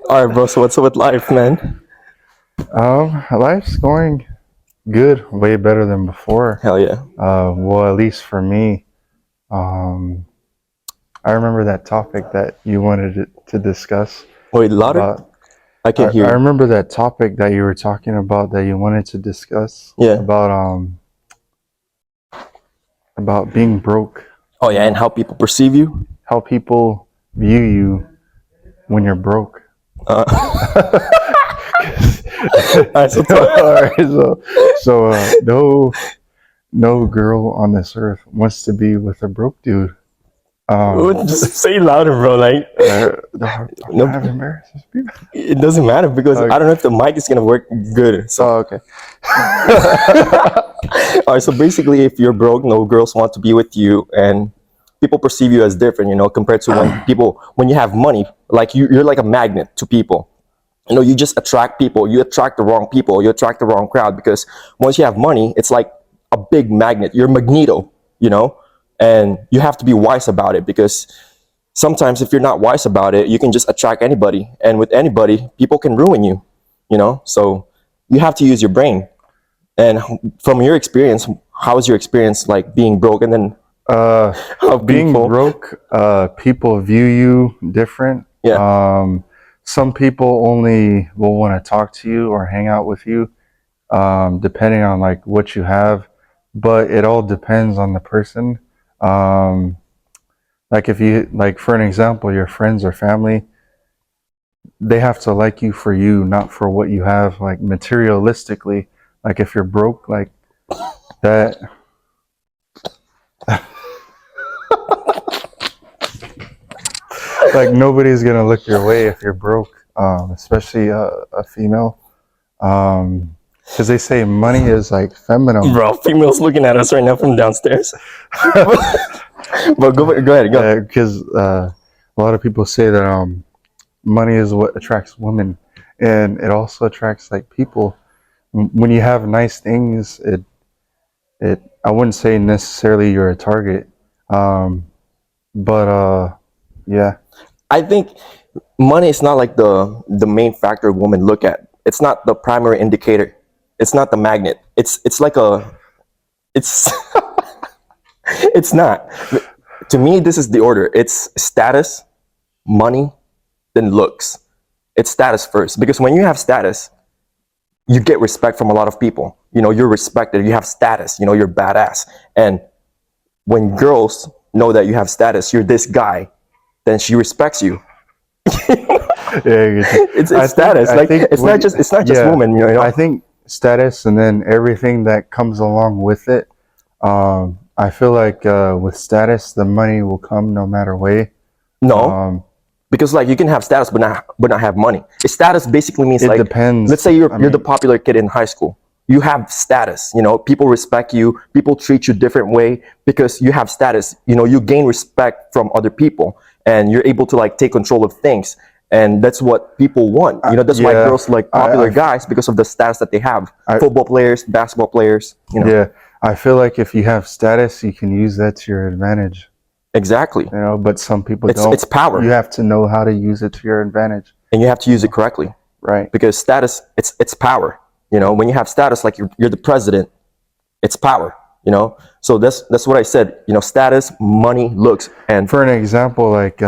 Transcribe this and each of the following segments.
All right, bro. So what's up with life, man? Life's going good, way better than before. Hell yeah. Well, at least for me. Um, I remember that topic that you wanted to discuss Wait, louder? about. I I, can't hear I you. remember that topic that you were talking about that you wanted to discuss Yeah. about being broke. Oh You yeah, and know, how people perceive you. how people view you when you're broke. Uh, all right, so All right, so no girl on this earth wants to be with a broke dude. just say louder, bro. Like, Don't no, have embarrassing people. it doesn't matter because I Okay. don't know if the mic is gonna work good. So, Oh, okay. all right. So basically, if you're broke, no girls want to be with you, and people perceive you as different. Compared to when you have money, like you're like a magnet to people. You just attract people. You attract the wrong people. You attract the wrong crowd because once you have money, it's like a big magnet. You're magneto, and you have to be wise about it because sometimes if you're not wise about it, you can just attract anybody, and with anybody, people can ruin you. So you have to use your brain. And from your experience, how is your experience like being broke, and then Uh, how being people? broke, people view you different. Yeah, Some people only will want to talk to you or hang out with you, depending on like what you have. But it all depends on the person. Um, like if you like, for an example, your friends or family, they have to like you for you, not for what you have, like materialistically. Like if you're broke, like that. Like nobody's gonna look your way if you're broke, especially a female, because they say money is like feminine. bro. Females looking at us right now from downstairs. But go ahead, go. Because a lot of people say that money is what attracts women, and it also attracts like people. When you have nice things, it I wouldn't say necessarily you're a target, but yeah. I think money is not like the main factor women look at. It's not the primary indicator. It's not the magnet. It's like it's it's not. To me, this is the order. It's status, money, then looks. It's status first because when you have status, you get respect from a lot of people. You're respected. You have status. You're badass. And when girls know that you have status, you're this guy, then she respects you. Yeah, It's status. Like it's not just yeah, women. I think status and then everything that comes along with it. I feel like with status, the money will come no matter way. No, Um, because like you can have status but not have money. Status basically means it like, let's depends. say you're I you're the mean, popular kid in high school. You have status. People respect you. People treat you different way because you have status. You gain respect from other people, and you're able to like take control of things. And that's what people want. That's why yeah, girls like popular guys because of the status that they have. I, Football players, basketball players. yeah, I feel like if you have status, you can use that to your advantage. Exactly. But some people It's don't. power, You have to know how to use it to your advantage, and you have to use it correctly. right? Because status, it's power. When you have status, like you're the president, it's power. So that's what I said. Status, money, looks, and For an example, like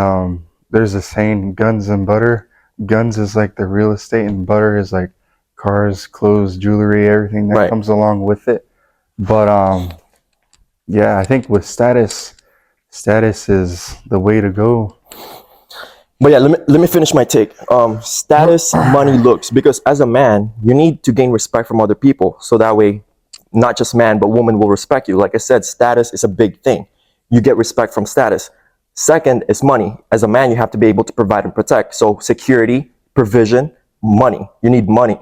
there's a saying, "Guns and butter." Guns is like the real estate, and butter is like cars, clothes, jewelry, everything that right. comes along with it. But yeah, I think with status, status is the way to go. But yeah, let me finish my take. Status, money, looks. Because as a man, you need to gain respect from other people, so that way, not just man but woman will respect you. Like I said, status is a big thing. You get respect from status. Second is money. As a man, you have to be able to provide and protect. So security, provision, money. You need money.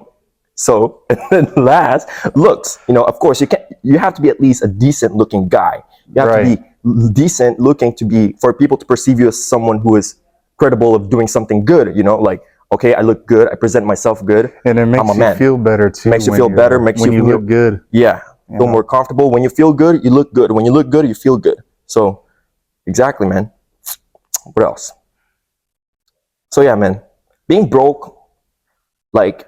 So, and then last, looks. Of course, you have to be at least a decent looking guy. You have to Right. be decent looking for people to perceive you as someone who is credible of doing something good. Like, okay, I look good, I present myself good, And it I'm makes a you man. feel better too. Makes you when feel you're- better, makes when you you feel, look good. yeah, feel know? more comfortable. When you feel good, you look good. When you look good, you feel good. So, exactly, man. What else? So yeah, man, being broke, like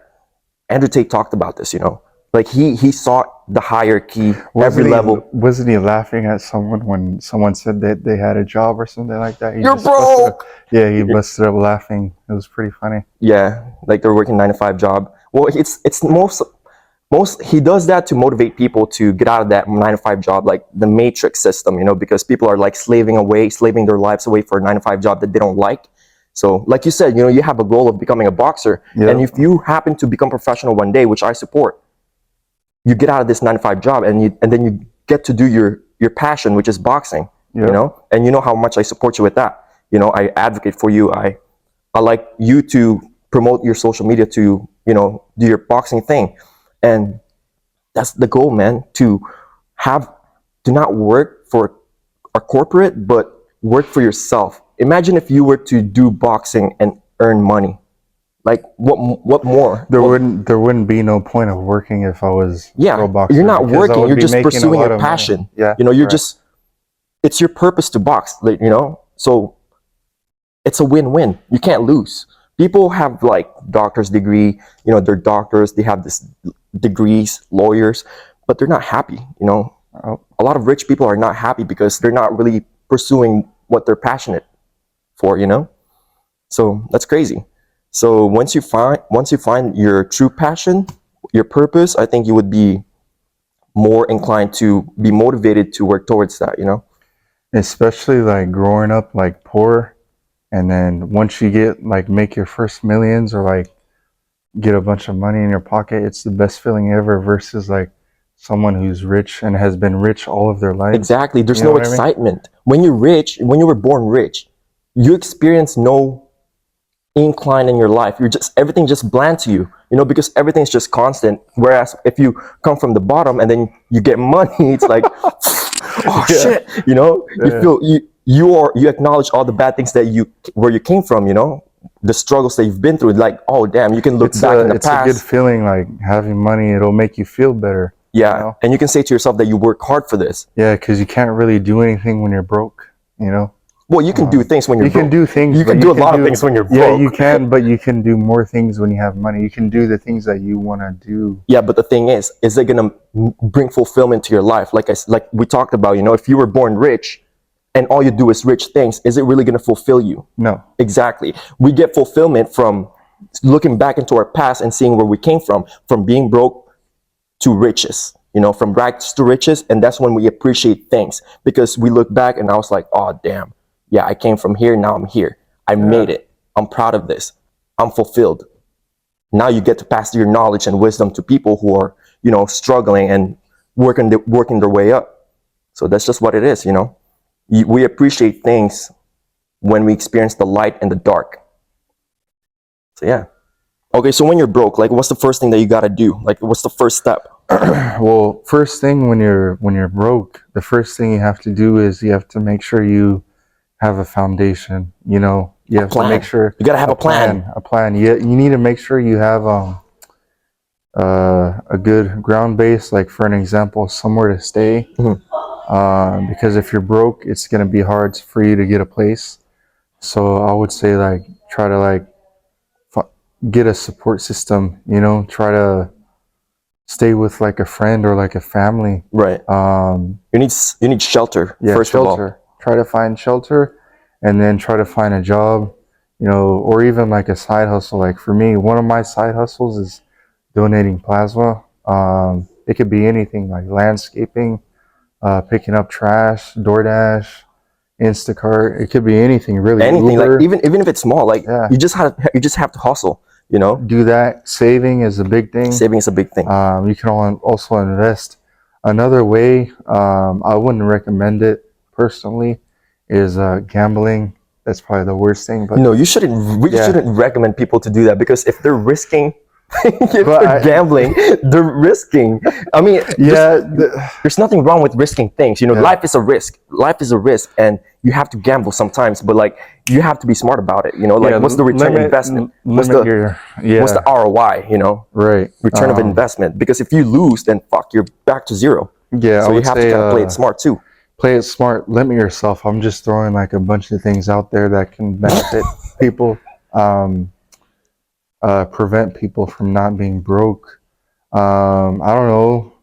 Andrew Tate talked about this, you know, like he saw the hierarchy, every level. Wasn't he laughing at someone when someone said that they had a job or something like that? He You're just busted up. broke. Yeah, he busted up laughing. It was pretty funny. Yeah, like they're working 9 to 5 job. Well, it's most he does that to motivate people to get out of that 9 to 5 job, like the matrix system, you know, because people are like slaving their lives away for a 9 to 5 job that they don't like. So like you said, you know, you have a goal of becoming a boxer, and Yeah, if you happen to become professional one day, which I support, you get out of this 9 to 5 job, and then you get to do your passion, which is boxing, you yeah, know, and you know how much I support you with that. You know, I advocate for you. I like you to promote your social media to, you know, do your boxing thing. And that's the goal, man, to have to not work for a corporate, but work for yourself. Imagine if you were to do boxing and earn money. Like what more? there wouldn't be no point of working if I was a pro Yeah, you're boxer not because I working, would you're be just making a pursuing lot your of money. passion. Yeah, You know, you're right. just it's your purpose to box, like, you know. So it's a win-win. You can't lose. People have like doctor's degree, you know, they're doctors, they have this degrees, lawyers, but they're not happy, you know. Oh, A lot of rich people are not happy because they're not really pursuing what they're passionate for, you know. So that's crazy. So once you find your true passion, your purpose, I think you would be more inclined to be motivated to work towards that, you know. especially like growing up like poor, and then once you get like make your first millions or like get a bunch of money in your pocket, it's the best feeling ever versus like someone who's rich and has been rich all of their lives. Exactly. There's You know no what I mean? excitement. When you're rich, when you were born rich, you experience no incline in your life. You're just everything just bland to you, you know, because everything's just constant. Whereas if you come from the bottom and then you get money, it's like, oh Yeah, shit, you know, you yeah. feel you acknowledge all the bad things that you where you came from, you know, the struggles that you've been through. Like, oh damn, you can look back in the It's a good past. feeling like having money. It'll make you feel better. You Yeah, know? and you can say to yourself that you work hard for this. Yeah, because you can't really do anything when you're broke. You know? Well, you can do things when you're You can broke. do things, You but can do a lot of things when you're yeah, you broke. can, but you can do more things when you have money. You can do the things that you want to do. Yeah, but the thing is it gonna bring fulfillment to your life? Like we talked about, you know, if you were born rich and all you do is rich things, is it really gonna fulfill you? No. Exactly. We get fulfillment from looking back into our past and seeing where we came from being broke to riches, you know, from rags to riches. And that's when we appreciate things because we look back and I was like, oh, damn. Yeah, I came from here. Now I'm here. I made Yeah. it. I'm proud of this. I'm fulfilled. Now you get to pass your knowledge and wisdom to people who are, you know, struggling and working their way up. So that's just what it is, you know. We appreciate things when we experience the light and the dark. So yeah. Okay, so when you're broke, like what's the first thing that you gotta do? Like what's the first step? Well, first thing when you're broke, the first thing you have to do is you have to make sure you have a foundation. You know, you have to make Plan. sure You gotta have a plan. a plan. You need to make sure you have a good ground base, like for an example, somewhere to stay. Mhm. Because if you're broke, it's gonna be hard for you to get a place. So I would say like try to like get a support system. You know, try to stay with like a friend or like a family. Right. You need shelter Yeah, first of all. shelter. Try to find shelter, and then try to find a job. You know, or even like a side hustle. Like for me, one of my side hustles is donating plasma. It could be anything like landscaping, picking up trash, DoorDash, Instacart. It could be anything really. Anything, like Uber. even if it's small, like Yeah. you just have to hustle, you know? Do that. Saving is a big thing. Saving is a big thing. You can also invest. Another way, I wouldn't recommend it personally, is gambling. That's probably the worst thing. But No, you shouldn't. We Yeah. shouldn't recommend people to do that because if they're risking, if But they're gambling, they're risking. I mean, yeah, there's nothing wrong with risking things. You know, Yeah. life is a risk. Life is a risk, and you have to gamble sometimes. But like, you have to be smart about it. You know, like yeah, what's the return investment? What's Limit the your what's the ROI? You know, right return of investment. Because if you lose, then fuck, you're back to zero. Yeah, So I you would have to say kind of play it smart too. play it smart. Limit yourself. I'm just throwing like a bunch of things out there that can benefit people. prevent people from not being broke. I don't know,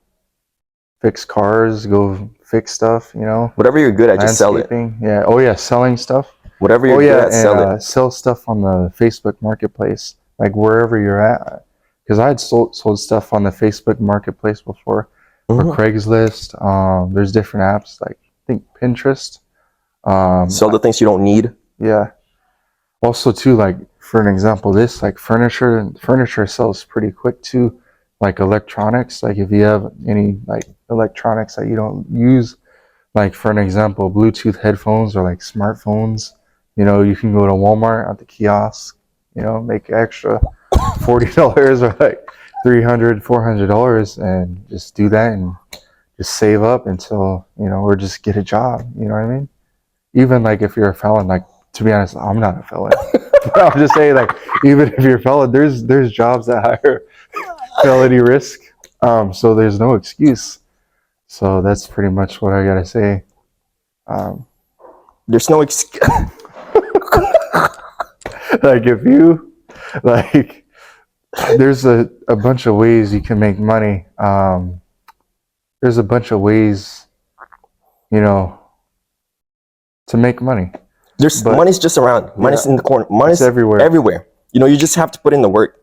fix cars, go fix stuff, Whatever you're good at, just sell it. landscaping. Yeah. Oh yeah, selling stuff. Whatever Oh you're good yeah, at, and sell it. sell stuff on the Facebook Marketplace, like wherever you're at. Because I had sold stuff on the Facebook Marketplace before, or Hmm. Craigslist. There's different apps like I think Pinterest. Sell the things you don't need. Yeah. Also too, like for an example, this like furniture sells pretty quick too. Like electronics, like if you have any like electronics that you don't use, like for an example, Bluetooth headphones or like smartphones, you can go to Walmart at the kiosk, make extra $40 or like $300, $400 and just do that and just save up until, or just get a job, you know what I mean? Even like if you're a felon, like to be honest, I'm not a felon. But I'm just saying, like, even if you're a felon, there's jobs that hire felony risk. So there's no excuse. So that's pretty much what I gotta say. Um, There's no excuse. like if you like there's a bunch of ways you can make money. There's a bunch of ways, you know, to make money. There's But money's just around. Money's in the corner. Money's everywhere. everywhere. You just have to put in the work.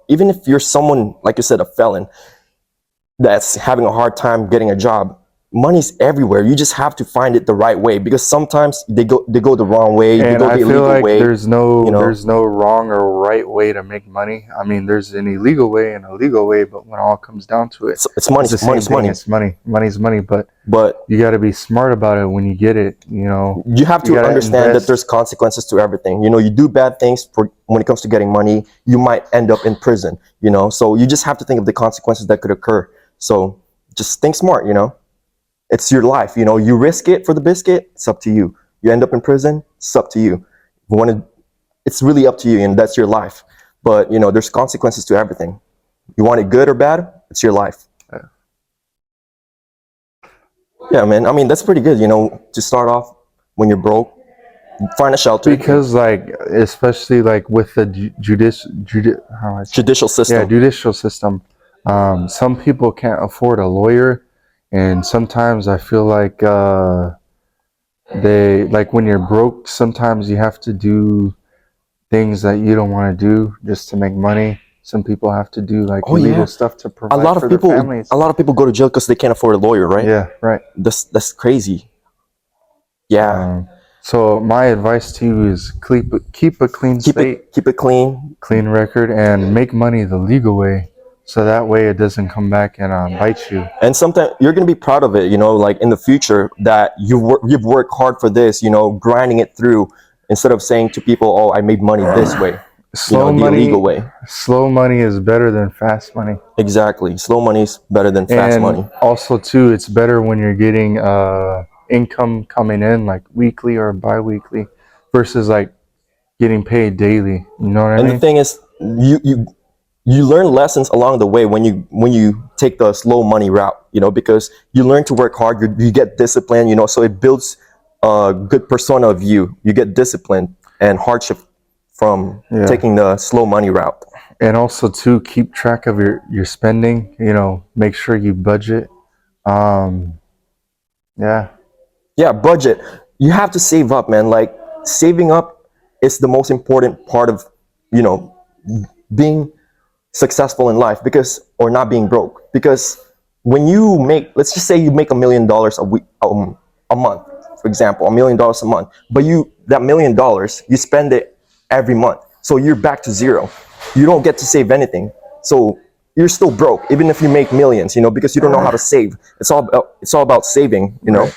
Even if you're someone, like you said, a felon that's having a hard time getting a job, money's everywhere. You just have to find it the right way, because sometimes they go the wrong way. They And go I the feel illegal like way. there's no you know. there's no wrong or right way to make money. I mean, there's an illegal way and a legal way, but when it all comes down to it, It's money. it's the same Money's thing. money. It's money. Money's money, but But you got to be smart about it when you get it. you have You to gotta understand that invest. there's consequences to everything. You do bad things for when it comes to getting money, you might end up in prison. So you just have to think of the consequences that could occur. So just think smart. It's your life. You risk it for the biscuit, it's up to you. You end up in prison, it's up to you. It's really up to you, and that's your life. But there's consequences to everything. You want it good or bad, it's your life. Yeah, man. I mean, that's pretty good. To start off when you're broke, find a shelter. Because like especially like with the Judicial system. judicial system, some people can't afford a lawyer, and sometimes I feel like they like when you're broke, sometimes you have to do things that you don't want to do just to make money. Some people have to do like Oh, illegal yeah. stuff to A provide lot for of their people, families. go to jail because they can't afford a lawyer, right? Yeah, right. That's crazy. Yeah. So my advice to you is keep a clean slate, Keep it clean. clean record, and make money the legal way, so that way it doesn't come back and bite you. And sometimes you're gonna be proud of it. Like in the future, that you've worked hard for this. Grinding it through, instead of saying to people, "Oh, I made money this way." Slow The money, illegal way. slow money is better than fast money. Exactly. Slow money's better than fast And money. also too, it's better when you're getting income coming in like weekly or bi-weekly versus like getting paid daily. You know what I And mean? the thing is, you learn lessons along the way when you take the slow money route. Because you learn to work hard. You get disciplined. So it builds a good persona of you. You get discipline and hardship from taking the slow money route. And also too, keep track of your spending. Make sure you budget. Yeah. Yeah, budget. You have to save up, man. Like, saving up is the most important part of being successful in life, or not being broke. Because when you let's just say you make $1 million a week, a month, for example, $1 million a month, but that $1 million, you spend it every month, so you're back to zero. You don't get to save anything, so you're still broke, even if you make millions, because you don't know how to save. It's all about saving. Right.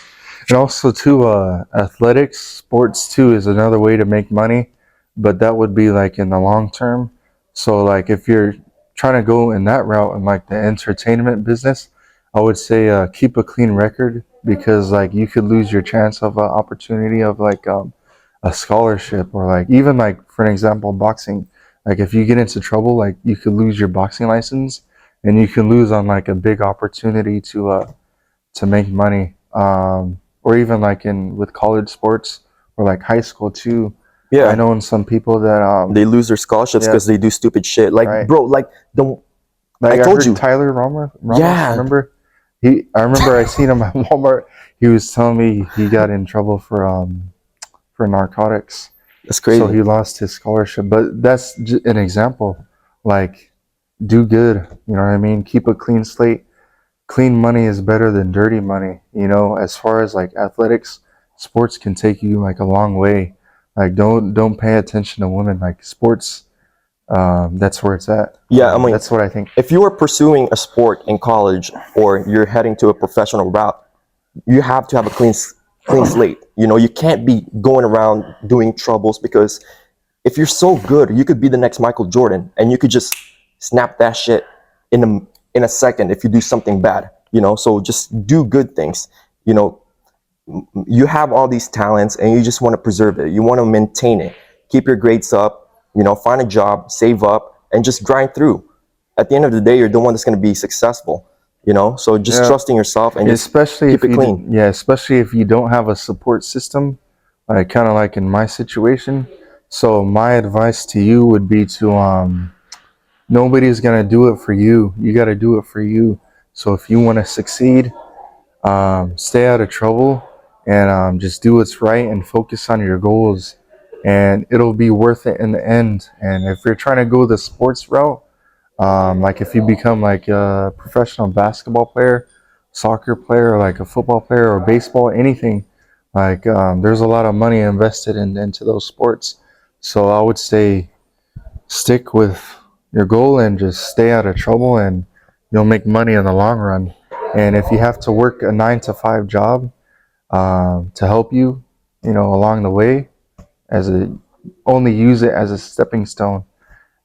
And also too, athletics, sports too is another way to make money, but that would be like in the long term. So like if you're trying to go in that route in like the entertainment business, I would say keep a clean record, because like you could lose your chance of an opportunity of like a scholarship, or like even like for an example, boxing. Like if you get into trouble, like you could lose your boxing license, and you can lose on like a big opportunity to make money. Or even like with college sports or like high school too. Yeah. I know some people that They lose their scholarships Yeah. because they do stupid shit. Like, Right. bro, like the like I told heard you. Tyler Ramos. Yeah. Remember? I remember I seen him at Walmart. He was telling me he got in trouble for narcotics. That's So crazy. he lost his scholarship. But that's an example. Like, do good. You know what I mean? Keep a clean slate. Clean money is better than dirty money. You know, as far as like athletics, sports can take you like a long way. Like, don't pay attention to women. Like sports, that's where it's at. Yeah, I mean, That's what I think. if you are pursuing a sport in college or you're heading to a professional route, you have to have a clean slate. You know, you can't be going around doing troubles, because if you're so good, you could be the next Michael Jordan, and you could just snap that shit in a second if you do something bad. You know, so just do good things. You know, you have all these talents and you just want to preserve it. You want to maintain it. Keep your grades up, you know, find a job, save up, and just grind through. At the end of the day, you're the one that's going to be successful, you know? So just Yeah. trusting yourself and just Especially keep if it you clean. especially if you don't have a support system, like kind of like in my situation. So my advice to you would be to nobody's gonna do it for you. You got to do it for you. So if you want to succeed, stay out of trouble and just do what's right and focus on your goals, and it'll be worth it in the end. And if you're trying to go the sports route, like if you become like a professional basketball player, soccer player, or like a football player or baseball, anything, like there's a lot of money invested into those sports. So I would say stick with your goal and just stay out of trouble, and you'll make money in the long run. And if you have to work a 9 to 5 job to help you, you know, along the way, as a only use it as a stepping stone.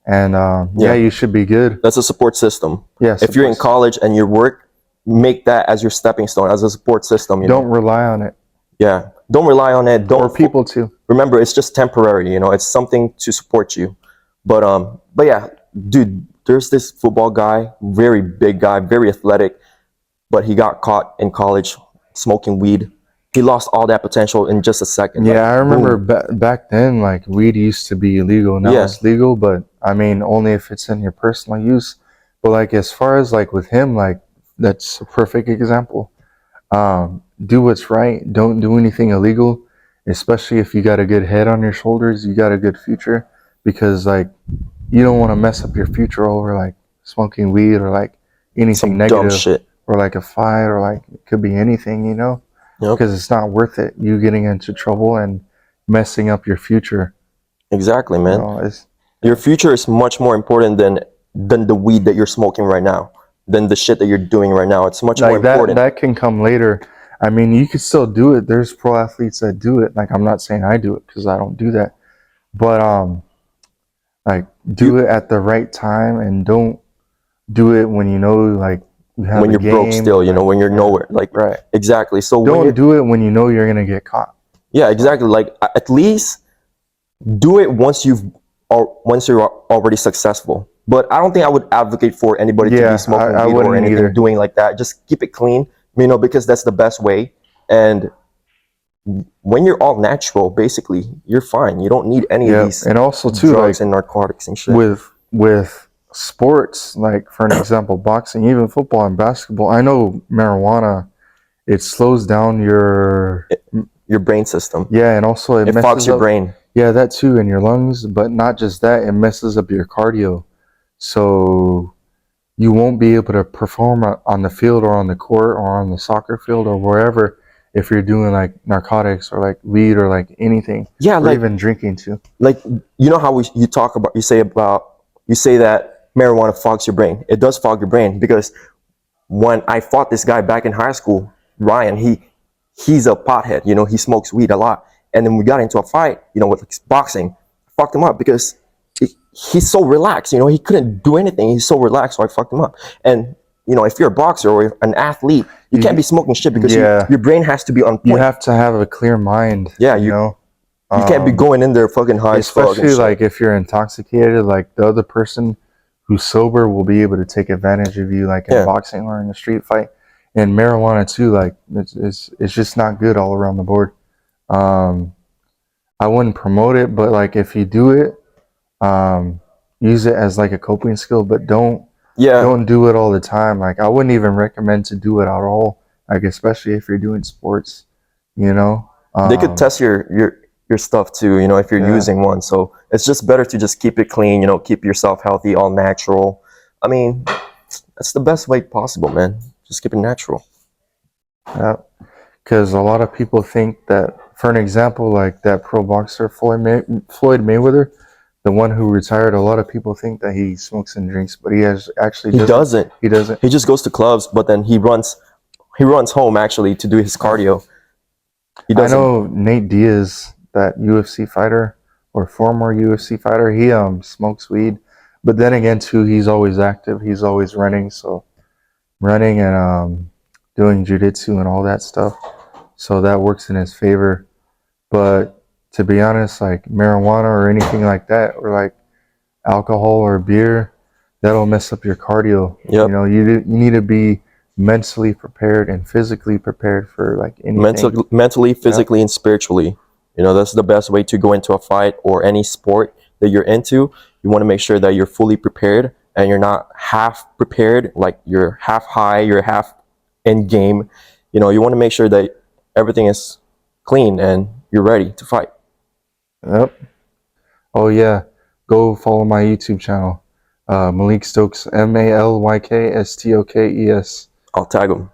And yeah, you should be good. That's a support system. Yes. If you're in college and you work, make that as your stepping stone, as a support system. You Don't know? rely on it. Yeah. Don't rely on it. Don't Or people too. remember, it's just temporary. You know, it's something to support you. But yeah, dude, there's this football guy, very big guy, very athletic, but he got caught in college smoking weed. He lost all that potential in just a second. Yeah, like, I remember boom. back then, like weed used to be illegal. Now Yeah. it's legal, but I mean, only if it's in your personal use. But like, as far as like with him, like that's a perfect example. Do what's right. Don't do anything illegal, especially if you got a good head on your shoulders. You got a good future, because like you don't want to mess up your future over like smoking weed or like anything Some dumb negative, shit. or like a fight, or like it could be anything, you know. Yep. Because it's not worth it. You getting into trouble and messing up your future. Exactly, man. You know, Your future is much more important than the weed that you're smoking right now, than the shit that you're doing right now. It's much more like that. important. That can come later. I mean, you could still do it. There's pro athletes that do it. Like, I'm not saying I do it because I don't do that, but like do it at the right time, and don't do it when you know like you have when a you're broke game, still, you know, when you're yeah, nowhere. Like, right. exactly. So when Don't you're, do it when you know you're gonna get caught. yeah, exactly. Like, at least do it once once you're already successful. But I don't think I would advocate for anybody to Yeah, be smoking I weed or wouldn't anything, either. doing like that. Just keep it clean, you know, because that's the best way. And when you're all natural, basically, you're fine. You don't need any of Yeah, these and also too, drugs like and narcotics and shit. with sports, like for an example, boxing, even football and basketball. I know marijuana, it slows down your Your brain system. yeah, and also It fogs your brain. Yeah, that too, in your lungs. But not just that, it messes up your cardio. So you won't be able to perform on the field or on the court or on the soccer field or wherever if you're doing like narcotics or like weed or like anything. Yeah, or like even drinking too. like you know how you say that marijuana fogs your brain. It does fog your brain, because when I fought this guy back in high school, Ryan, he's a pothead, you know, he smokes weed a lot. And then we got into a fight, you know, with boxing. I fucked him up because he's so relaxed, you know, he couldn't do anything. He's so relaxed, so I fucked him up. And you know, if you're a boxer or an athlete, you can't be smoking shit, because Yeah. your brain has to be on point. You have to have a clear mind. Yeah, you know. You can't be going in there fucking high as fuck and Especially shit. like if you're intoxicated, like the other person who's sober will be able to take advantage of you, like in Yeah. boxing or in a street fight. And marijuana too, like it's just not good all around the board. I wouldn't promote it, but like if you do it, use it as like a coping skill, but Yeah, don't do it all the time. Like I wouldn't even recommend to do it at all. Like especially if you're doing sports, you know. they could test your stuff too, you know, if you're Yeah, using one. So it's just better to just keep it clean, you know, keep yourself healthy, all natural. I mean, that's the best way possible, man. Just keep it natural. yeah. Because a lot of people think that, for an example, like that pro boxer Floyd Mayweather, the one who retired, a lot of people think that he smokes and drinks, but he has actually He doesn't. doesn't. He doesn't. He just goes to clubs, but then he runs home actually to do his Yeah. cardio. He I doesn't. know Nate Diaz, that UFC fighter or former UFC fighter. He smokes weed, but then again, too, he's always active. He's always running, so running and doing jujitsu and all that stuff. So that works in his favor. But to be honest, like marijuana or anything like that, or like alcohol or beer, that'll mess up your cardio. You Yep. know, you need to be mentally prepared and physically prepared for like anything. Mentally, Yeah. physically, and spiritually. You know, that's the best way to go into a fight or any sport that you're into. You want to make sure that you're fully prepared and you're not half prepared, like you're half high, you're half in game. You know, you want to make sure that everything is clean and you're ready to fight. Yep. Oh yeah. Go follow my YouTube channel. Malyk Stokes, MaLykStokes. I'll tag them.